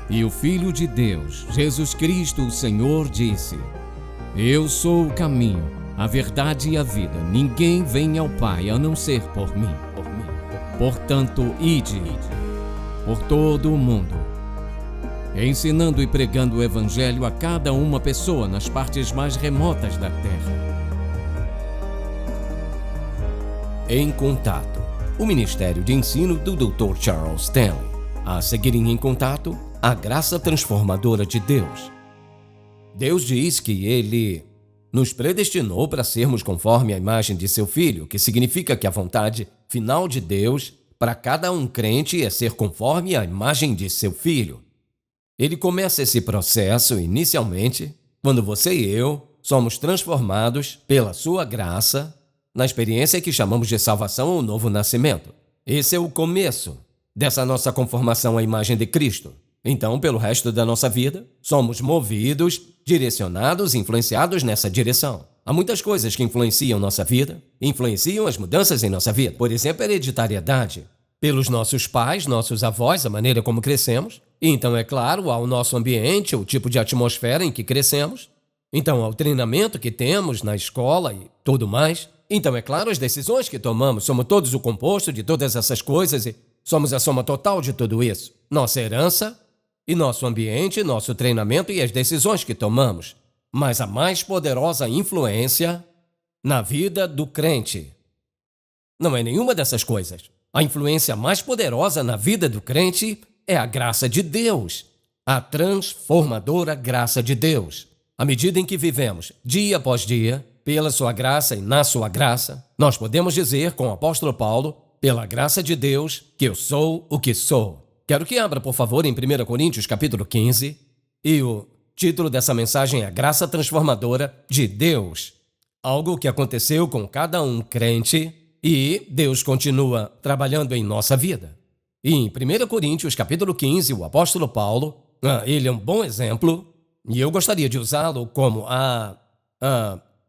E o Filho de Deus, Jesus Cristo, o Senhor, disse: Eu sou o caminho, a verdade e a vida. Ninguém vem ao Pai a não ser por mim. Portanto, ide por todo o mundo, ensinando e pregando o Evangelho a cada uma pessoa nas partes mais remotas da terra. Em Contato, o Ministério de Ensino do Dr. Charles Stanley. A seguirem em contato, a graça transformadora de Deus. Deus diz que Ele nos predestinou para sermos conforme a imagem de seu Filho, que significa que a vontade final de Deus para cada um crente é ser conforme a imagem de seu Filho. Ele começa esse processo inicialmente quando você e eu somos transformados pela sua graça na experiência que chamamos de salvação ou novo nascimento. Esse é o começo dessa nossa conformação à imagem de Cristo. Então, pelo resto da nossa vida, somos movidos, direcionados e influenciados nessa direção. Há muitas coisas que influenciam nossa vida, influenciam as mudanças em nossa vida. Por exemplo, a hereditariedade. Pelos nossos pais, nossos avós, a maneira como crescemos. E então, é claro, ao nosso ambiente, o tipo de atmosfera em que crescemos. Então, ao treinamento que temos na escola e tudo mais. Então, é claro, as decisões que tomamos. Somos todos o composto de todas essas coisas e somos a soma total de tudo isso. Nossa herança e nosso ambiente, nosso treinamento e as decisões que tomamos. Mas a mais poderosa influência na vida do crente não é nenhuma dessas coisas. A influência mais poderosa na vida do crente é a graça de Deus, a transformadora graça de Deus. À medida em que vivemos, dia após dia, pela sua graça e na sua graça, nós podemos dizer com o apóstolo Paulo, pela graça de Deus, que eu sou o que sou. Quero que abra, por favor, em 1 Coríntios, capítulo 15, e o título dessa mensagem é a graça transformadora de Deus. Algo que aconteceu com cada um crente e Deus continua trabalhando em nossa vida. E em 1 Coríntios, capítulo 15, o apóstolo Paulo, ele é um bom exemplo, e eu gostaria de usá-lo como a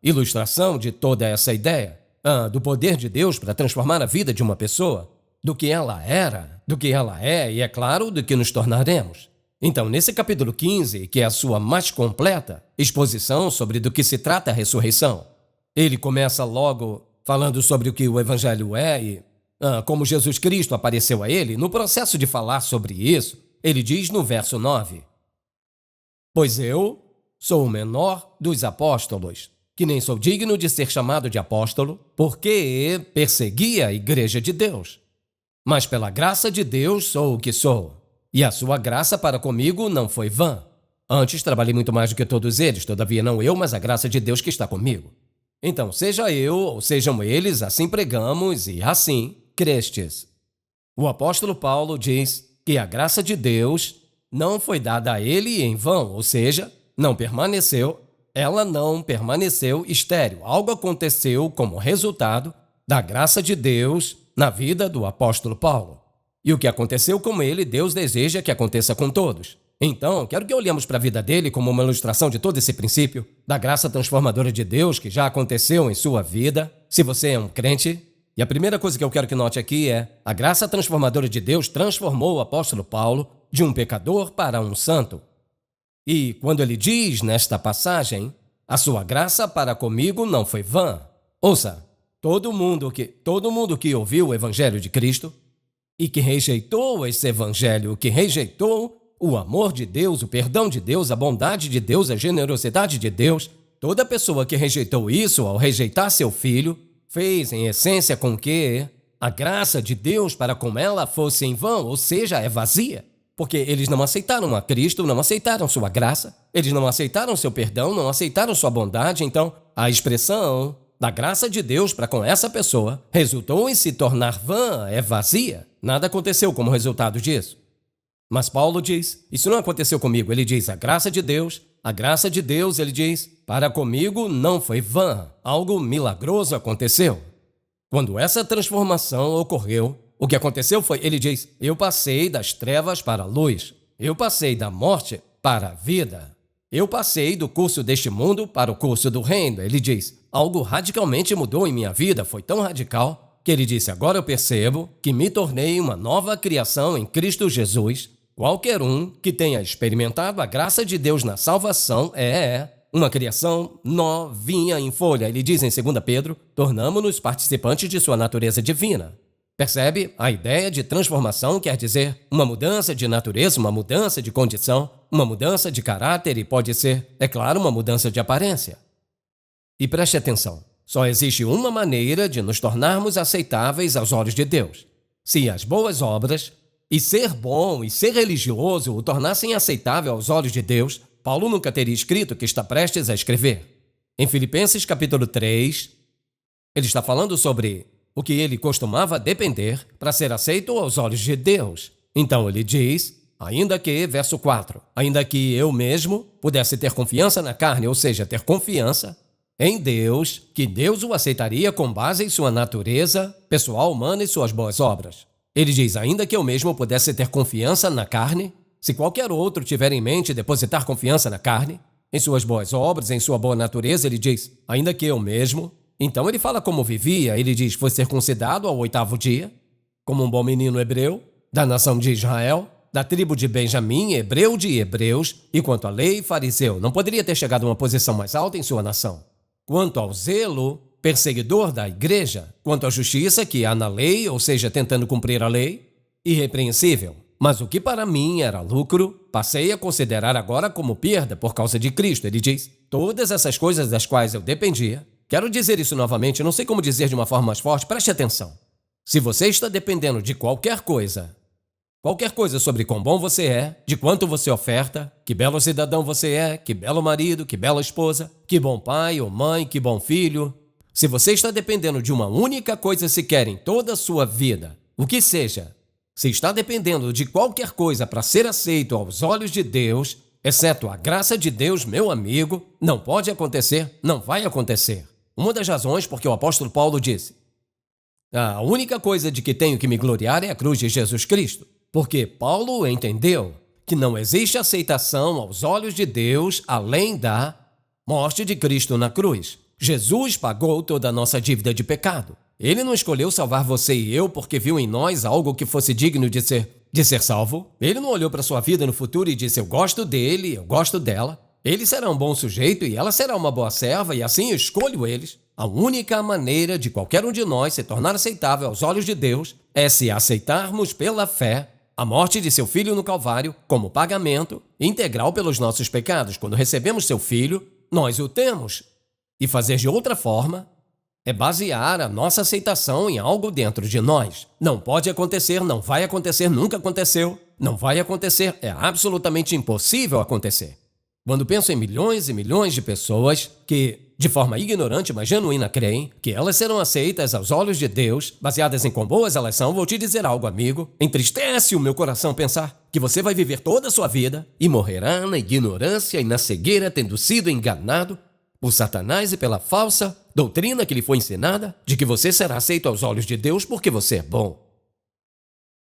ilustração de toda essa ideia, do poder de Deus para transformar a vida de uma pessoa, do que ela era, do que ela é e, é claro, do que nos tornaremos. Então, nesse capítulo 15, que é a sua mais completa exposição sobre do que se trata a ressurreição, ele começa logo falando sobre o que o Evangelho é e como Jesus Cristo apareceu a ele. No processo de falar sobre isso, ele diz no verso 9, Pois eu sou o menor dos apóstolos, que nem sou digno de ser chamado de apóstolo, porque persegui a igreja de Deus. Mas pela graça de Deus sou o que sou, e a sua graça para comigo não foi vã. Antes trabalhei muito mais do que todos eles, todavia não eu, mas a graça de Deus que está comigo. Então, seja eu ou sejam eles, assim pregamos e assim crestes. O apóstolo Paulo diz que a graça de Deus não foi dada a ele em vão, ou seja, ela não permaneceu estéril. Algo aconteceu como resultado da graça de Deus na vida do apóstolo Paulo. E o que aconteceu com ele, Deus deseja que aconteça com todos. Então, quero que olhemos para a vida dele como uma ilustração de todo esse princípio da graça transformadora de Deus que já aconteceu em sua vida, se você é um crente. E a primeira coisa que eu quero que note aqui é a graça transformadora de Deus transformou o apóstolo Paulo de um pecador para um santo. E quando ele diz nesta passagem, a sua graça para comigo não foi vã. Ouça, todo mundo que ouviu o Evangelho de Cristo e que rejeitou esse Evangelho, que rejeitou o amor de Deus, o perdão de Deus, a bondade de Deus, a generosidade de Deus, toda pessoa que rejeitou isso ao rejeitar seu filho, fez em essência com que a graça de Deus para com ela fosse em vão, ou seja, é vazia. Porque eles não aceitaram a Cristo, não aceitaram sua graça, eles não aceitaram seu perdão, não aceitaram sua bondade. Então, a expressão da graça de Deus para com essa pessoa resultou em se tornar vã, é vazia. Nada aconteceu como resultado disso. Mas Paulo diz, isso não aconteceu comigo. Ele diz, a graça de Deus, ele diz, para comigo não foi vã. Algo milagroso aconteceu. Quando essa transformação ocorreu, o que aconteceu foi, ele diz, eu passei das trevas para a luz. Eu passei da morte para a vida. Eu passei do curso deste mundo para o curso do reino. Ele diz, algo radicalmente mudou em minha vida, foi tão radical que ele disse, agora eu percebo que me tornei uma nova criação em Cristo Jesus qualquer um que tenha experimentado a graça de Deus na salvação é uma criação novinha em folha. Ele diz em 2 Pedro, tornamo-nos participantes de sua natureza divina. Percebe? A ideia de transformação quer dizer uma mudança de natureza, uma mudança de condição, uma mudança de caráter e pode ser, é claro, uma mudança de aparência. E preste atenção, só existe uma maneira de nos tornarmos aceitáveis aos olhos de Deus. Se as boas obras e ser bom e ser religioso o tornassem aceitável aos olhos de Deus, Paulo nunca teria escrito o que está prestes a escrever. Em Filipenses capítulo 3, ele está falando sobre o que ele costumava depender para ser aceito aos olhos de Deus. Então ele diz, ainda que, verso 4, ainda que eu mesmo pudesse ter confiança na carne, ou seja, ter confiança em Deus, que Deus o aceitaria com base em sua natureza pessoal, humana e suas boas obras. Ele diz, ainda que eu mesmo pudesse ter confiança na carne, se qualquer outro tiver em mente depositar confiança na carne, em suas boas obras, em sua boa natureza, ele diz, ainda que eu mesmo. Então ele fala como vivia, ele diz, foi circuncidado ao 8º dia, como um bom menino hebreu, da nação de Israel, da tribo de Benjamim, hebreu de hebreus, e quanto à lei, fariseu, não poderia ter chegado a uma posição mais alta em sua nação. Quanto ao zelo, perseguidor da igreja, quanto à justiça que há na lei, ou seja, tentando cumprir a lei, irrepreensível. Mas o que para mim era lucro, passei a considerar agora como perda por causa de Cristo. Ele diz, todas essas coisas das quais eu dependia. Quero dizer isso novamente, não sei como dizer de uma forma mais forte, preste atenção. Se você está dependendo de qualquer coisa sobre quão bom você é, de quanto você oferta, que belo cidadão você é, que belo marido, que bela esposa, que bom pai ou mãe, que bom filho. Se você está dependendo de uma única coisa sequer em toda a sua vida, o que seja, se está dependendo de qualquer coisa para ser aceito aos olhos de Deus, exceto a graça de Deus, meu amigo, não pode acontecer, não vai acontecer. Uma das razões porque o apóstolo Paulo disse, a única coisa de que tenho que me gloriar é a cruz de Jesus Cristo. Porque Paulo entendeu que não existe aceitação aos olhos de Deus além da morte de Cristo na cruz. Jesus pagou toda a nossa dívida de pecado. Ele não escolheu salvar você e eu porque viu em nós algo que fosse digno de ser salvo. Ele não olhou para sua vida no futuro e disse, eu gosto dele, eu gosto dela. Ele será um bom sujeito e ela será uma boa serva e assim eu escolho eles. A única maneira de qualquer um de nós se tornar aceitável aos olhos de Deus é se aceitarmos pela fé a morte de seu filho no Calvário como pagamento integral pelos nossos pecados. Quando recebemos seu filho, nós o temos. E fazer de outra forma é basear a nossa aceitação em algo dentro de nós. Não pode acontecer, não vai acontecer, nunca aconteceu, não vai acontecer, é absolutamente impossível acontecer. Quando penso em milhões e milhões de pessoas que, de forma ignorante, mas genuína, creem que elas serão aceitas aos olhos de Deus, baseadas em quão boas elas são, vou te dizer algo, amigo. Entristece o meu coração pensar que você vai viver toda a sua vida e morrerá na ignorância e na cegueira, tendo sido enganado por Satanás e pela falsa doutrina que lhe foi ensinada de que você será aceito aos olhos de Deus porque você é bom.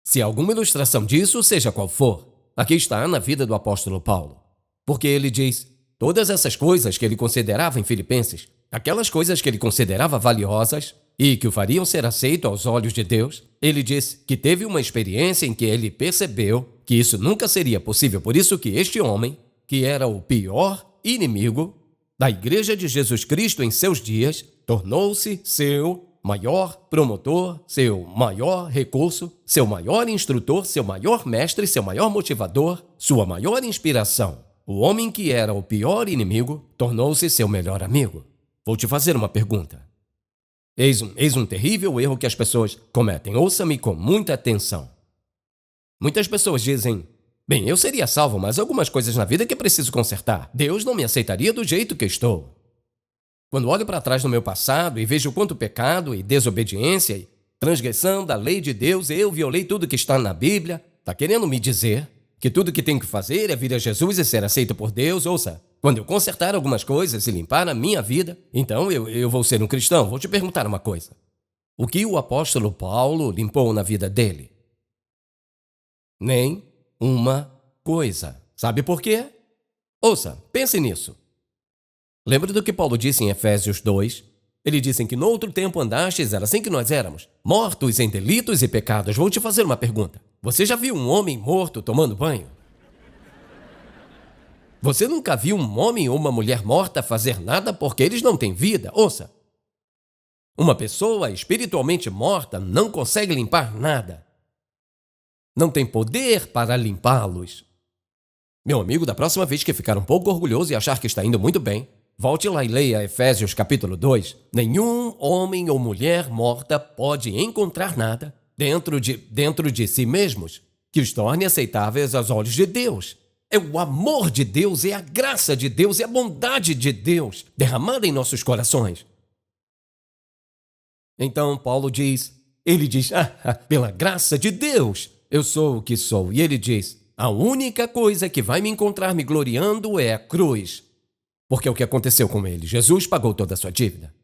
Se alguma ilustração disso, seja qual for, aqui está na vida do apóstolo Paulo. Porque ele diz, todas essas coisas que ele considerava em Filipenses, aquelas coisas que ele considerava valiosas e que o fariam ser aceito aos olhos de Deus, ele diz que teve uma experiência em que ele percebeu que isso nunca seria possível. Por isso que este homem, que era o pior inimigo da Igreja de Jesus Cristo em seus dias, tornou-se seu maior promotor, seu maior recurso, seu maior instrutor, seu maior mestre, seu maior motivador, sua maior inspiração. O homem que era o pior inimigo tornou-se seu melhor amigo. Vou te fazer uma pergunta. Eis um terrível erro que as pessoas cometem. Ouça-me com muita atenção. Muitas pessoas dizem, bem, eu seria salvo, mas há algumas coisas na vida que preciso consertar. Deus não me aceitaria do jeito que estou. Quando olho para trás no meu passado e vejo quanto pecado e desobediência e transgressão da lei de Deus, eu violei tudo que está na Bíblia, está querendo me dizer que tudo que tenho que fazer é vir a Jesus e ser aceito por Deus. Ouça, quando eu consertar algumas coisas e limpar a minha vida, então eu vou ser um cristão. Vou te perguntar uma coisa. O que o apóstolo Paulo limpou na vida dele? Nem uma coisa. Sabe por quê? Ouça, pense nisso. Lembra do que Paulo disse em Efésios 2? Ele disse que no outro tempo andastes, era assim que nós éramos, mortos em delitos e pecados. Vou te fazer uma pergunta. Você já viu um homem morto tomando banho? Você nunca viu um homem ou uma mulher morta fazer nada porque eles não têm vida? Ouça! Uma pessoa espiritualmente morta não consegue limpar nada. Não tem poder para limpá-los. Meu amigo, da próxima vez que ficar um pouco orgulhoso e achar que está indo muito bem, volte lá e leia Efésios capítulo 2. Nenhum homem ou mulher morta pode encontrar nada dentro de si mesmos que os torne aceitáveis aos olhos de Deus. É o amor de Deus, é a graça de Deus, é a bondade de Deus derramada em nossos corações. Então Paulo ele diz, pela graça de Deus, eu sou o que sou. E ele diz, a única coisa que vai me encontrar me gloriando é a cruz. Porque é o que aconteceu com ele. Jesus pagou toda a sua dívida.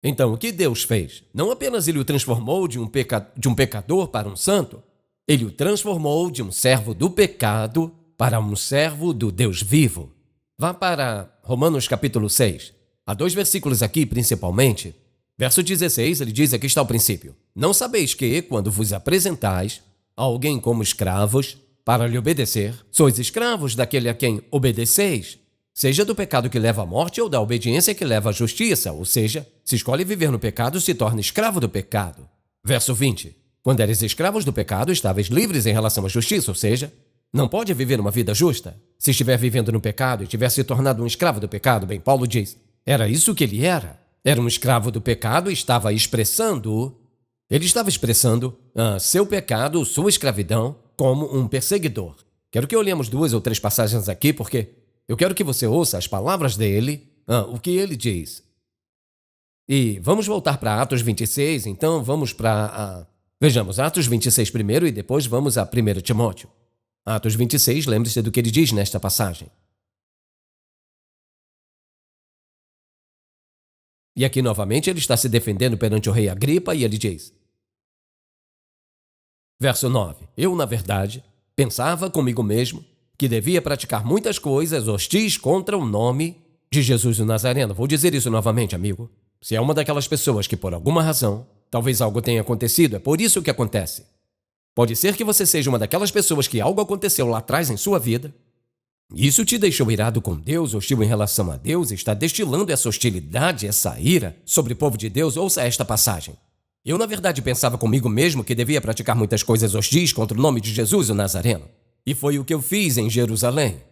Então, o que Deus fez? Não apenas ele o transformou de um pecador para um santo, ele o transformou de um servo do pecado para um servo do Deus vivo. Vá para Romanos capítulo 6. Há 2 versículos aqui, principalmente. Verso 16, ele diz, aqui está o princípio. Não sabeis que, quando vos apresentais a alguém como escravos, para lhe obedecer, sois escravos daquele a quem obedeceis, seja do pecado que leva à morte ou da obediência que leva à justiça, ou seja, se escolhe viver no pecado, se torna escravo do pecado. Verso 20. Quando eres escravos do pecado, estáveis livres em relação à justiça, ou seja, não pode viver uma vida justa. Se estiver vivendo no pecado e tiver se tornado um escravo do pecado, bem, Paulo diz, era isso que ele era. Era um escravo do pecado e estava expressando seu pecado, sua escravidão, como um perseguidor. Quero que olhemos 2 ou 3 passagens aqui, porque eu quero que você ouça as palavras dele, o que ele diz. E vamos voltar para Atos 26, então vamos para... Vejamos, Atos 26 primeiro e depois vamos a 1 Timóteo. Atos 26, lembre-se do que ele diz nesta passagem. E aqui novamente ele está se defendendo perante o rei Agripa e ele diz... Verso 9. Eu, na verdade, pensava comigo mesmo que devia praticar muitas coisas hostis contra o nome de Jesus o Nazareno. Vou dizer isso novamente, amigo. Se é uma daquelas pessoas que por alguma razão, talvez algo tenha acontecido, é por isso que acontece. Pode ser que você seja uma daquelas pessoas que algo aconteceu lá atrás em sua vida. Isso te deixou irado com Deus, hostil em relação a Deus, e está destilando essa hostilidade, essa ira sobre o povo de Deus. Ouça esta passagem. Eu, na verdade, pensava comigo mesmo que devia praticar muitas coisas hostis contra o nome de Jesus o Nazareno. E foi o que eu fiz em Jerusalém.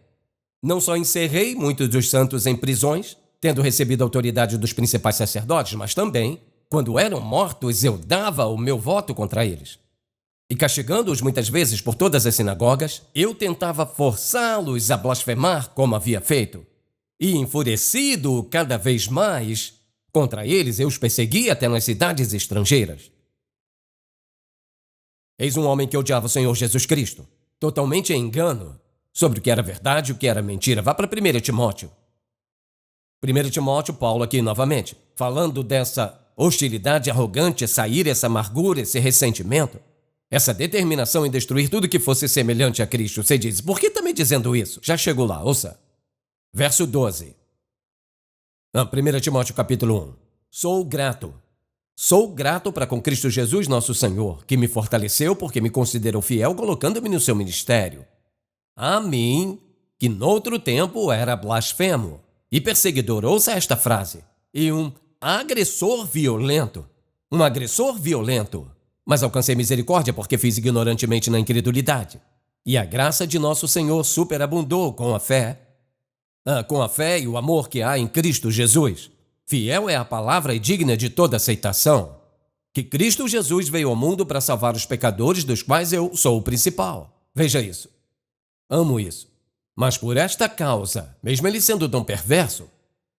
Não só encerrei muitos dos santos em prisões, tendo recebido a autoridade dos principais sacerdotes, mas também, quando eram mortos, eu dava o meu voto contra eles. E castigando-os muitas vezes por todas as sinagogas, eu tentava forçá-los a blasfemar como havia feito. E enfurecido cada vez mais contra eles, eu os persegui até nas cidades estrangeiras. Eis um homem que odiava o Senhor Jesus Cristo, totalmente em engano sobre o que era verdade e o que era mentira. Vá para 1 Timóteo. 1 Timóteo, Paulo aqui novamente, falando dessa hostilidade arrogante, essa ira, essa amargura, esse ressentimento, essa determinação em destruir tudo que fosse semelhante a Cristo. Você diz, por que está me dizendo isso? Já chegou lá, ouça. Verso 12. 1 Timóteo capítulo 1. Sou grato para com Cristo Jesus nosso Senhor, que me fortaleceu porque me considerou fiel colocando-me no seu ministério. A mim, que noutro tempo era blasfemo e perseguidor, ouça esta frase, e um agressor violento, mas alcancei misericórdia porque fiz ignorantemente na incredulidade. E a graça de nosso Senhor superabundou com a fé e o amor que há em Cristo Jesus. Fiel é a palavra e digna de toda aceitação, que Cristo Jesus veio ao mundo para salvar os pecadores, dos quais eu sou o principal. Veja isso. Amo isso. Mas por esta causa, mesmo ele sendo tão perverso,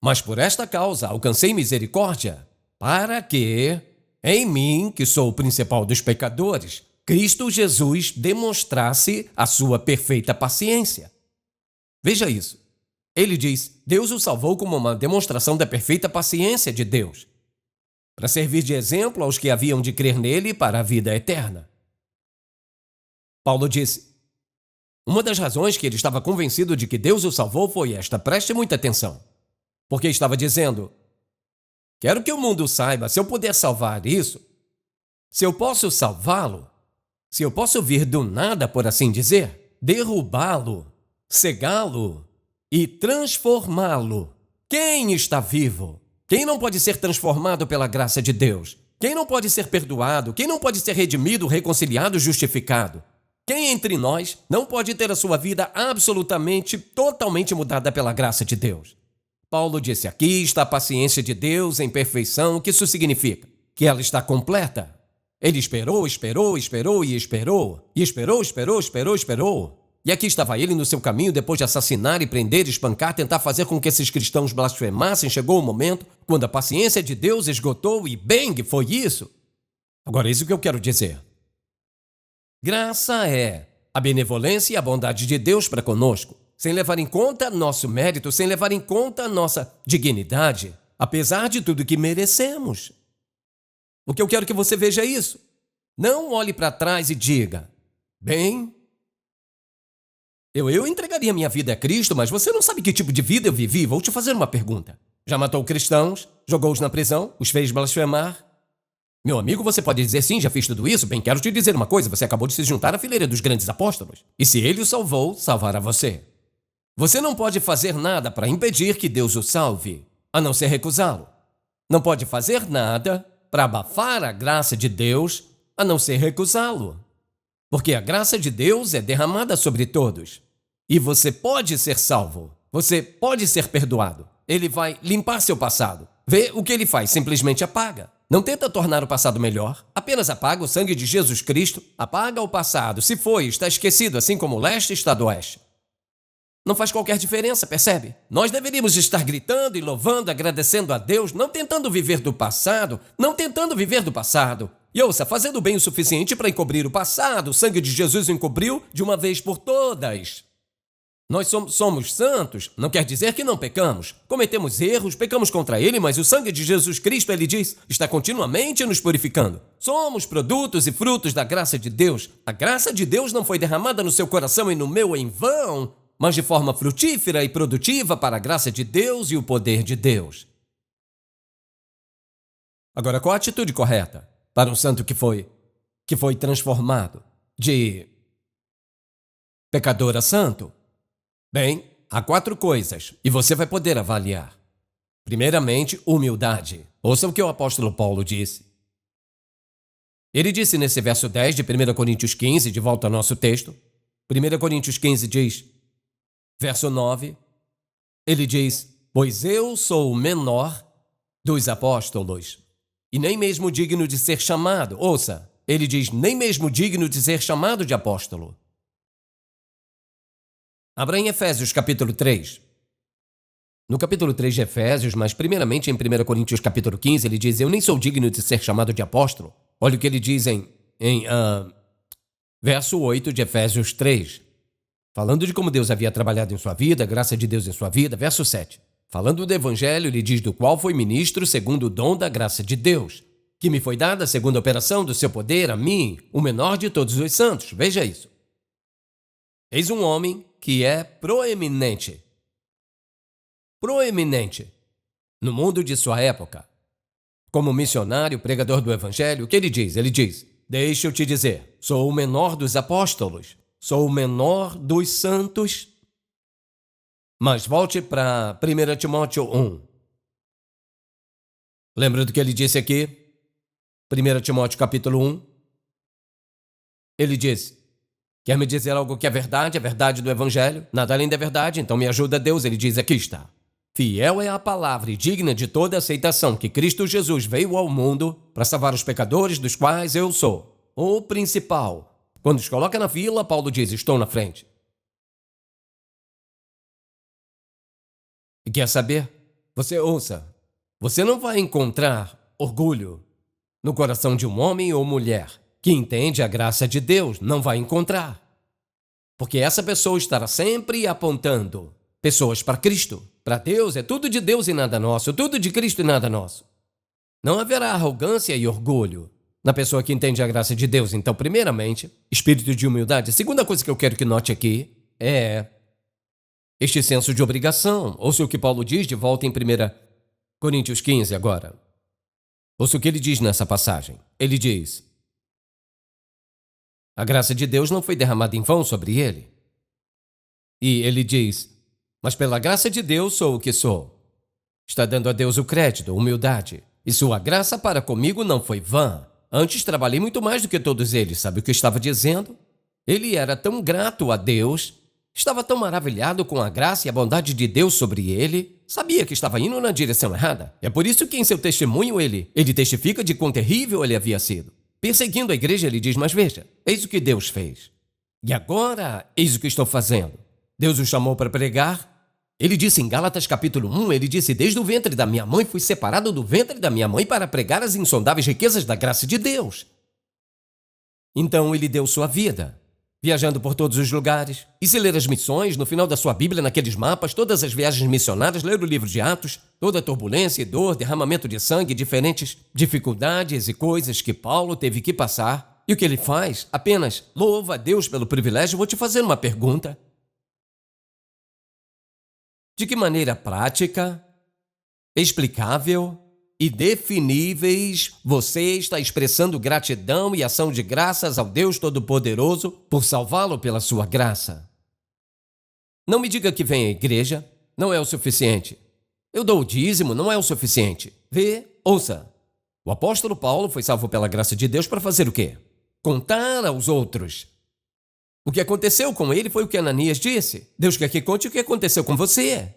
mas por esta causa alcancei misericórdia, para que, em mim, que sou o principal dos pecadores, Cristo Jesus demonstrasse a sua perfeita paciência. Veja isso. Ele diz, Deus o salvou como uma demonstração da perfeita paciência de Deus, para servir de exemplo aos que haviam de crer nele para a vida eterna. Paulo disse, uma das razões que ele estava convencido de que Deus o salvou foi esta, preste muita atenção, porque estava dizendo, quero que o mundo saiba, se eu puder salvar isso, se eu posso salvá-lo, Se eu posso vir do nada, por assim dizer, derrubá-lo, cegá-lo e transformá-lo, quem está vivo? Quem não pode ser transformado pela graça de Deus? Quem não pode ser perdoado? Quem não pode ser redimido, reconciliado, justificado? Quem entre nós não pode ter a sua vida absolutamente, totalmente mudada pela graça de Deus? Paulo disse: aqui está a paciência de Deus em perfeição. O que isso significa? Que ela está completa. Ele esperou, esperou, esperou e esperou. E esperou, esperou, esperou, esperou. E aqui estava ele no seu caminho, depois de assassinar e prender, espancar, tentar fazer com que esses cristãos blasfemassem. Chegou o momento quando a paciência de Deus esgotou e bang, foi isso. Agora, isso que eu quero dizer. Graça é a benevolência e a bondade de Deus para conosco, sem levar em conta nosso mérito, sem levar em conta nossa dignidade, apesar de tudo que merecemos. O que eu quero que você veja é isso. Não olhe para trás e diga: bem, eu entregaria minha vida a Cristo, mas você não sabe que tipo de vida eu vivi. Vou te fazer uma pergunta. Já matou cristãos? Jogou-os na prisão? Os fez blasfemar? Meu amigo, você pode dizer sim, já fiz tudo isso. Bem, quero te dizer uma coisa. Você acabou de se juntar à fileira dos grandes apóstolos. E se ele o salvou, salvará você. Você não pode fazer nada para impedir que Deus o salve, a não ser recusá-lo. Não pode fazer nada para abafar a graça de Deus, a não ser recusá-lo. Porque a graça de Deus é derramada sobre todos. E você pode ser salvo. Você pode ser perdoado. Ele vai limpar seu passado. Vê o que ele faz, simplesmente apaga. Não tenta tornar o passado melhor. Apenas apaga. O sangue de Jesus Cristo apaga o passado. Se foi, está esquecido, assim como o leste está do oeste. Não faz qualquer diferença, percebe? Nós deveríamos estar gritando e louvando, agradecendo a Deus, não tentando viver do passado, E ouça, fazendo bem o suficiente para encobrir o passado. O sangue de Jesus o encobriu de uma vez por todas. Nós somos santos, não quer dizer que não pecamos. Cometemos erros, pecamos contra Ele, mas o sangue de Jesus Cristo, Ele diz, está continuamente nos purificando. Somos produtos e frutos da graça de Deus. A graça de Deus não foi derramada no seu coração e no meu em vão, mas de forma frutífera e produtiva para a graça de Deus e o poder de Deus. Agora, qual a atitude correta para um santo que foi transformado de pecador a santo? Bem, há 4 coisas e você vai poder avaliar. Primeiramente, humildade. Ouça o que o apóstolo Paulo disse. Ele disse nesse verso 10 de 1 Coríntios 15, de volta ao nosso texto. 1 Coríntios 15 diz, verso 9, ele diz: pois eu sou o menor dos apóstolos, e nem mesmo digno de ser chamado. Ouça, ele diz, nem mesmo digno de ser chamado de apóstolo. Abra em Efésios capítulo 3. No capítulo 3 de Efésios, mas primeiramente em 1 Coríntios capítulo 15, ele diz, eu nem sou digno de ser chamado de apóstolo. Olha o que ele diz em verso 8 de Efésios 3. Falando de como Deus havia trabalhado em sua vida, a graça de Deus em sua vida. Verso 7. Falando do evangelho, ele diz, do qual foi ministro segundo o dom da graça de Deus, que me foi dada segundo a operação do seu poder a mim, o menor de todos os santos. Veja isso. Eis um homem que é proeminente no mundo de sua época. Como missionário, pregador do evangelho, o que ele diz? Ele diz, deixa eu te dizer, sou o menor dos apóstolos, sou o menor dos santos. Mas volte para 1 Timóteo 1. Lembra do que ele disse aqui? 1 Timóteo capítulo 1. Ele diz, quer me dizer algo que é verdade, a verdade do evangelho? Nada além da verdade, então me ajuda Deus. Ele diz, aqui está. Fiel é a palavra e digna de toda aceitação que Cristo Jesus veio ao mundo para salvar os pecadores, dos quais eu sou o principal. Quando os coloca na fila, Paulo diz, estou na frente. E quer saber? Você ouça, você não vai encontrar orgulho no coração de um homem ou mulher que entende a graça de Deus. Não vai encontrar. Porque essa pessoa estará sempre apontando pessoas para Cristo. Para Deus, é tudo de Deus e nada nosso, tudo de Cristo e nada nosso. Não haverá arrogância e orgulho na pessoa que entende a graça de Deus. Então, primeiramente, espírito de humildade. A segunda coisa que eu quero que note aqui é este senso de obrigação. Ouça o que Paulo diz de volta em 1 Coríntios 15 agora. Ouça o que ele diz nessa passagem. Ele diz, A graça de Deus não foi derramada em vão sobre ele. E ele diz, mas pela graça de Deus sou o que sou. Está dando a Deus o crédito, humildade. E sua graça para comigo não foi vã. Antes trabalhei muito mais do que todos eles. Sabe o que eu estava dizendo? Ele era tão grato a Deus, estava tão maravilhado com a graça e a bondade de Deus sobre ele, sabia que estava indo na direção errada. É por isso que em seu testemunho ele testifica de quão terrível ele havia sido. Perseguindo a igreja, ele diz, mas veja, eis o que Deus fez. E agora, eis o que estou fazendo. Deus o chamou para pregar. Ele disse em Gálatas capítulo 1, ele disse, desde o ventre da minha mãe fui separado do ventre da minha mãe para pregar as insondáveis riquezas da graça de Deus. Então ele deu sua vida, viajando por todos os lugares. E se ler as missões, no final da sua Bíblia, naqueles mapas, todas as viagens missionárias, ler o livro de Atos, toda a turbulência e dor, derramamento de sangue, diferentes dificuldades e coisas que Paulo teve que passar. E o que ele faz? Apenas louva a Deus pelo privilégio. Vou te fazer uma pergunta. De que maneira prática, explicável e definíveis você está expressando gratidão e ação de graças ao Deus Todo-Poderoso por salvá-lo pela sua graça? Não me diga que vem à igreja, não é o suficiente. Eu dou o dízimo, não é o suficiente. Ouça. O apóstolo Paulo foi salvo pela graça de Deus para fazer o quê? Contar aos outros. O que aconteceu com ele foi o que Ananias disse. Deus quer que conte o que aconteceu com você.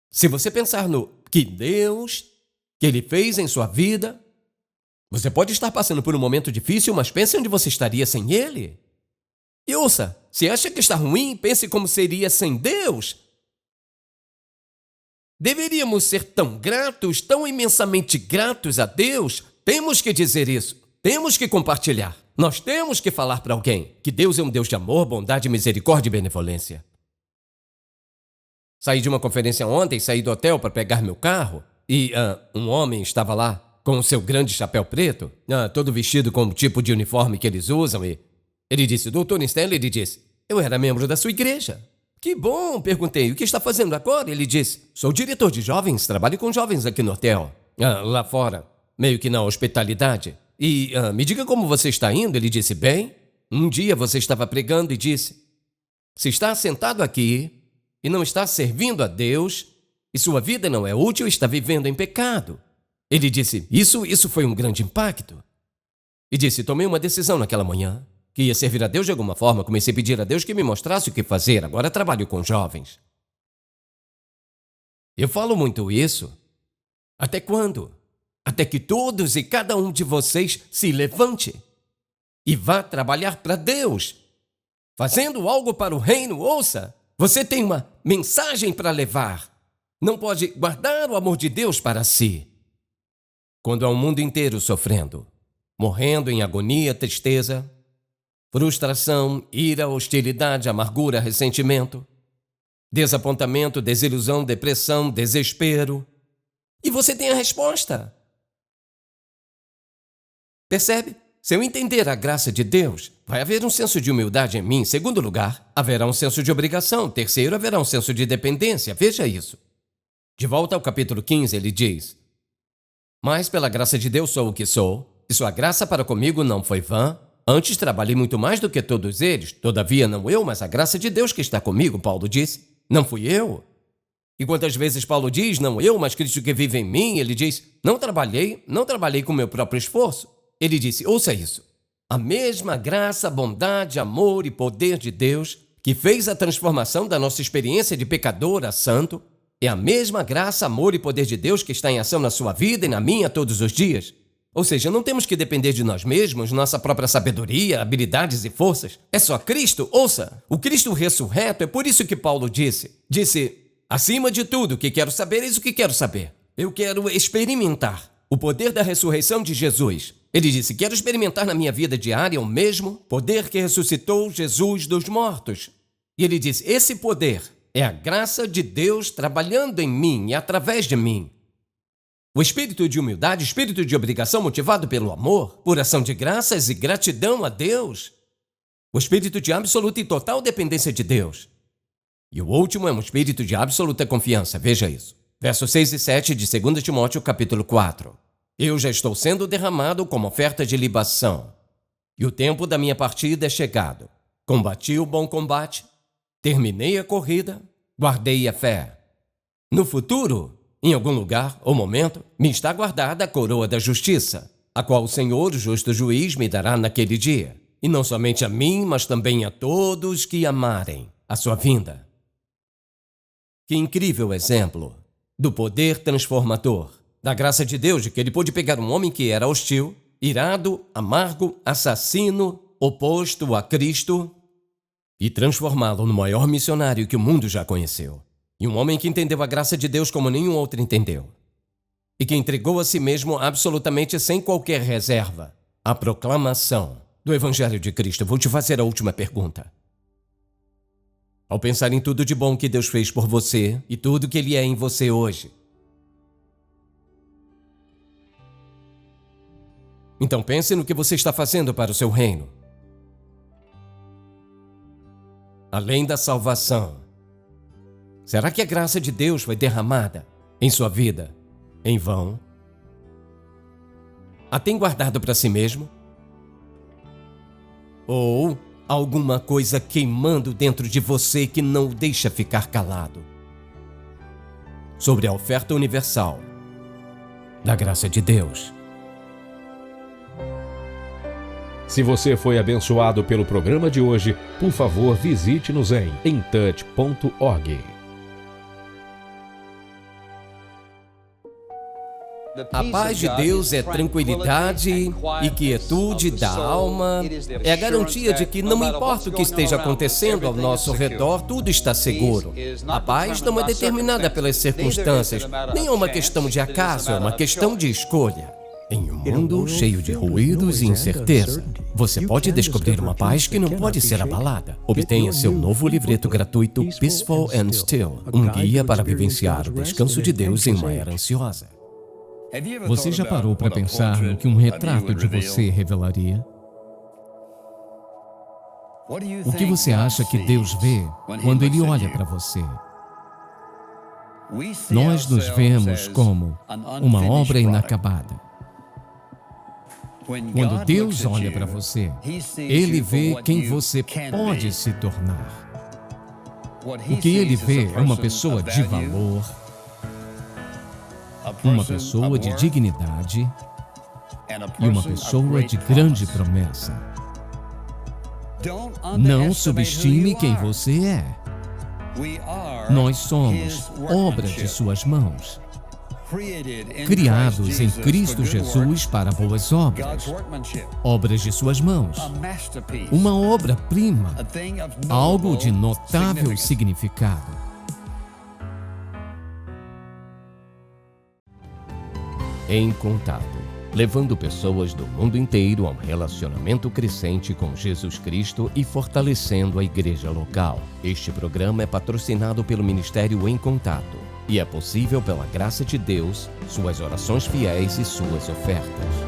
Se você pensar no que Deus, que Ele fez em sua vida, você pode estar passando por um momento difícil, mas pense onde você estaria sem Ele. E ouça, se acha que está ruim, pense como seria sem Deus. Deveríamos ser tão gratos, tão imensamente gratos a Deus. Temos que dizer isso. Temos que compartilhar. Nós temos que falar para alguém que Deus é um Deus de amor, bondade, misericórdia e benevolência. Saí de uma conferência ontem, saí do hotel para pegar meu carro e um homem estava lá com o seu grande chapéu preto, todo vestido com o tipo de uniforme que eles usam e ele disse, Dr. Stanley, ele disse, eu era membro da sua igreja. Que bom, perguntei, o que está fazendo agora? Ele disse, sou diretor de jovens, trabalho com jovens aqui no hotel, lá fora, meio que na hospitalidade. E me diga como você está indo. Ele disse, bem, um dia você estava pregando e disse, se está sentado aqui e não está servindo a Deus e sua vida não é útil, está vivendo em pecado. Ele disse, isso foi um grande impacto. E disse, tomei uma decisão naquela manhã, que ia servir a Deus de alguma forma, comecei a pedir a Deus que me mostrasse o que fazer, agora trabalho com jovens. Eu falo muito isso. Até quando? Até que todos e cada um de vocês se levante e vá trabalhar para Deus, fazendo algo para o reino. Ouça, você tem uma mensagem para levar. Não pode guardar o amor de Deus para si. Quando há um mundo inteiro sofrendo, morrendo em agonia, tristeza, frustração, ira, hostilidade, amargura, ressentimento, desapontamento, desilusão, depressão, desespero, e você tem a resposta. Percebe? Se eu entender a graça de Deus, vai haver um senso de humildade em mim. Em segundo lugar, haverá um senso de obrigação. Terceiro, haverá um senso de dependência. Veja isso. De volta ao capítulo 15, ele diz, mas pela graça de Deus sou o que sou, e sua graça para comigo não foi vã. Antes trabalhei muito mais do que todos eles. Todavia não eu, mas a graça de Deus que está comigo, Paulo disse. Não fui eu. E quantas vezes Paulo diz, não eu, mas Cristo que vive em mim, ele diz, não trabalhei com meu próprio esforço. Ele disse, ouça isso, a mesma graça, bondade, amor e poder de Deus que fez a transformação da nossa experiência de pecador a santo, é a mesma graça, amor e poder de Deus que está em ação na sua vida e na minha todos os dias. Ou seja, não temos que depender de nós mesmos, nossa própria sabedoria, habilidades e forças. É só Cristo, ouça, o Cristo ressurreto, é por isso que Paulo disse, acima de tudo, o que quero saber, eis o que quero saber. Eu quero experimentar o poder da ressurreição de Jesus. Ele disse, quero experimentar na minha vida diária o mesmo poder que ressuscitou Jesus dos mortos. E ele disse, esse poder é a graça de Deus trabalhando em mim e através de mim. O espírito de humildade, espírito de obrigação motivado pelo amor, por ação de graças e gratidão a Deus. O espírito de absoluta e total dependência de Deus. E o último é um espírito de absoluta confiança, veja isso. Versos 6 e 7 de 2 Timóteo, capítulo 4. Eu já estou sendo derramado como oferta de libação. E o tempo da minha partida é chegado. Combati o bom combate, terminei a corrida, guardei a fé. No futuro, em algum lugar ou momento, me está guardada a coroa da justiça, a qual o Senhor, o justo juiz, me dará naquele dia. E não somente a mim, mas também a todos que amarem a sua vinda. Que incrível exemplo do poder transformador, da graça de Deus, de que ele pôde pegar um homem que era hostil, irado, amargo, assassino, oposto a Cristo, e transformá-lo no maior missionário que o mundo já conheceu. E um homem que entendeu a graça de Deus como nenhum outro entendeu. E que entregou a si mesmo absolutamente sem qualquer reserva a proclamação do Evangelho de Cristo. Vou te fazer a última pergunta. Ao pensar em tudo de bom que Deus fez por você e tudo que Ele é em você hoje, então pense no que você está fazendo para o seu reino. Além da salvação, será que a graça de Deus foi derramada em sua vida em vão? A tem guardado para si mesmo? Ou alguma coisa queimando dentro de você que não o deixa ficar calado sobre a oferta universal da graça de Deus? Se você foi abençoado pelo programa de hoje, por favor, visite-nos em intouch.org. A paz de Deus é tranquilidade e quietude da alma. É a garantia de que não importa o que esteja acontecendo ao nosso redor, tudo está seguro. A paz não é determinada pelas circunstâncias, nem é uma questão de acaso, é uma questão de escolha. Em um mundo cheio de ruídos e incerteza, você pode descobrir uma paz que não pode ser abalada. Obtenha seu novo livreto gratuito Peaceful and Still, um guia para vivenciar o descanso de Deus em uma era ansiosa. Você já parou para pensar no que um retrato de você revelaria? O que você acha que Deus vê quando Ele olha para você? Nós nos vemos como uma obra inacabada. Quando Deus olha para você, Ele vê quem você pode se tornar. O que Ele vê é uma pessoa de valor, uma pessoa de dignidade e uma pessoa de grande promessa. Não subestime quem você é. Nós somos obra de suas mãos, criados em Cristo Jesus para boas obras, obras de suas mãos, uma obra-prima, algo de notável significado. Em Contato, levando pessoas do mundo inteiro a um relacionamento crescente com Jesus Cristo e fortalecendo a igreja local. Este programa é patrocinado pelo Ministério Em Contato e é possível pela graça de Deus, suas orações fiéis e suas ofertas.